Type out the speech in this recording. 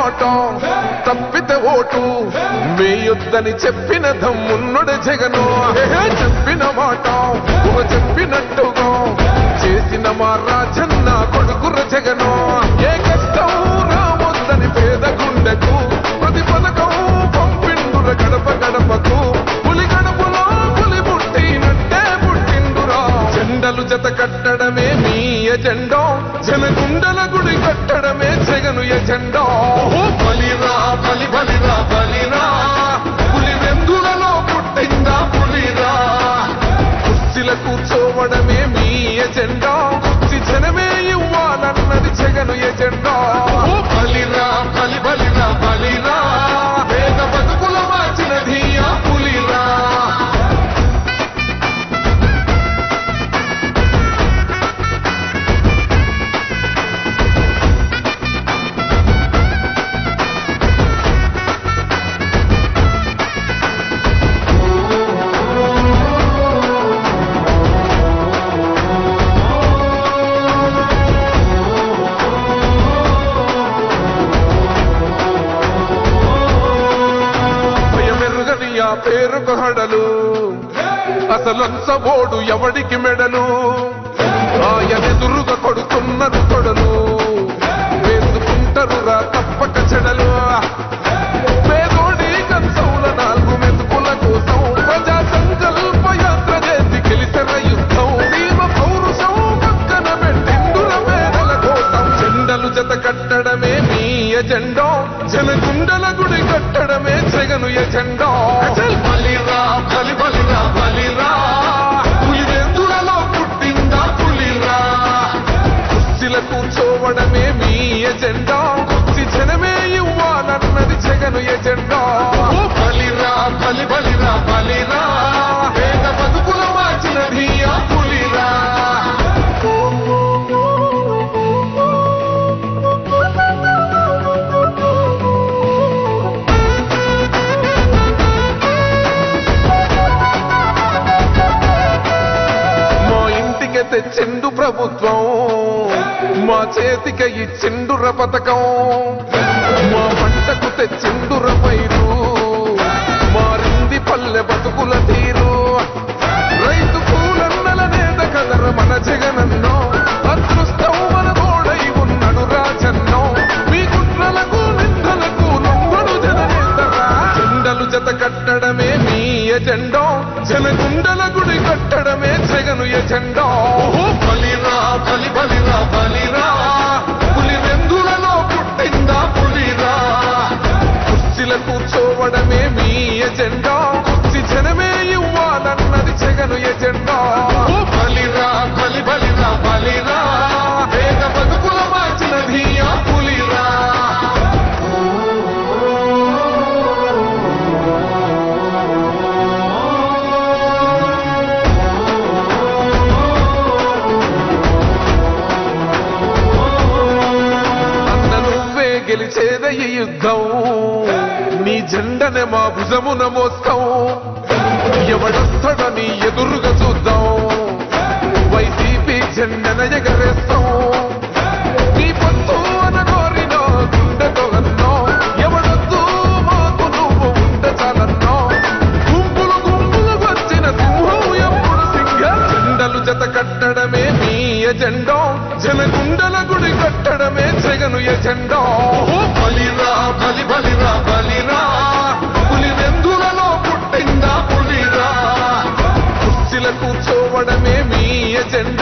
మాట తప్పితే ఓటు వేయొద్దని చెప్పిన దమ్మున్నడు జగను. చెప్పిన మాట చెప్పినట్టుగా చేసిన మా రాజన్న కొడుకుర జగను. ఏ కష్టం రావద్దని పేద గుండెకు ప్రతి పథకం పంపిండుర గడప గడపకు. పులి గడపలో పులి పుట్టినట్టే పుట్టిండురా. జెండలు జత కట్టడమే మీ ఎజెండా, జనగుండల గుడి కట్టడమే జగను ఎజెండా. బలిరా బలి బలిరా బలిరా, పులి వెందులలో పుట్టిందా పులిరా. కుర్చీల కూర్చోవడమే మీ ఎజెండా, కుర్చీ జనమే ఇవ్వాలన్నది జగను ఎజెండా. బలిరా బలి బలిరా బలిరా, పేద బతుకుల మార్చినది ఆ పులిరా. పేరుకు హడలు అసలంచబోడు ఎవడికి మెడలు. ఆయనెదురుగా కొడుతున్నారు కొడలు, వేసుకుంటారురా తప్పక చెడలు. పేదోడి కంచౌల 4 మెతుకుల కోసం ప్రజా సంకల్ప యాత్ర చేసి గెలిసిన యుద్ధం. దీమ పౌరుషం పక్కన పెట్టిండుల పేదల కోసం. జెండలు జత కట్టడమే మీ ఎజెండా, జనగుండల గుడి కట్టడమే జగను ఎజెండా. బలిరా బలి బలిరా బలిరా, పులి వెందులలో పుట్టిందా పులిరా. కుర్చీల కూర్చోవడమే మీ ఎజెండా, కుర్చీ జనమే ఇవ్వాలన్నది జగను ఎజెండా. బలిరా బలి బలిరా బలిరా, పేద బతుకుల మార్చినది ఆ పులిరా. తెచ్చిండు ప్రభుత్వం, మా చేతిక ఇచ్చిండుర పథకం. మా పంటకు తెచ్చిండుర పైరు, మారింది పల్లె బతుకుల తీరు. రైతు కూలన్నల నేత కదర మన జగనన్నో, అదృష్టం మన తోడై ఉన్నడు రాజన్నో. మీ కుట్రలకు నిందలకు నొంగడు జననేతరా. జెండలు జత కట్టడమే మీ ఎజెండా, జనగుండల గుడి కట్టడమే జగను ఎజెండా. బలిరా బలి బలిరా బలిరా, పులి వెందులలో పుట్టిందా పులిరా. కుర్చీల కూర్చోవడమే మీ ఎజెండా, కుర్చీ జనమే ఇవ్వాలన్నది జగను ఎజెండా. బలిరా బలి బలిరా బలిరా, పేద బతుకుల మార్చినది ఆ పులిరా. గెలిచేద ఈ యుద్ధం, నీ జెండనే మా భుజమున మోస్తాం. ఎవడొస్తాడని ఎదురుగా చూద్దాం, వైసీపీ జెండన ఎగరేస్తాం. నీ పొత్తు అన కోరినో గుండెతో అన్నో, ఎవడొద్దు మాకు నువ్వు ఉండ చాలన్నో. గుంపులు గుంపులు వచ్చిన సింహం ఎప్పుడు సింగం. జెండలు జత కట్టడమే మీ ఎజెండా, జనగుండల గుడి కట్టడమే జగను ఎజెండా. బలిరా బలి బలిరా బలిరా, పులి వెందులలో పుట్టిందా పులిరా. కుర్చీల కూర్చోవడమే మీ ఎజెండా,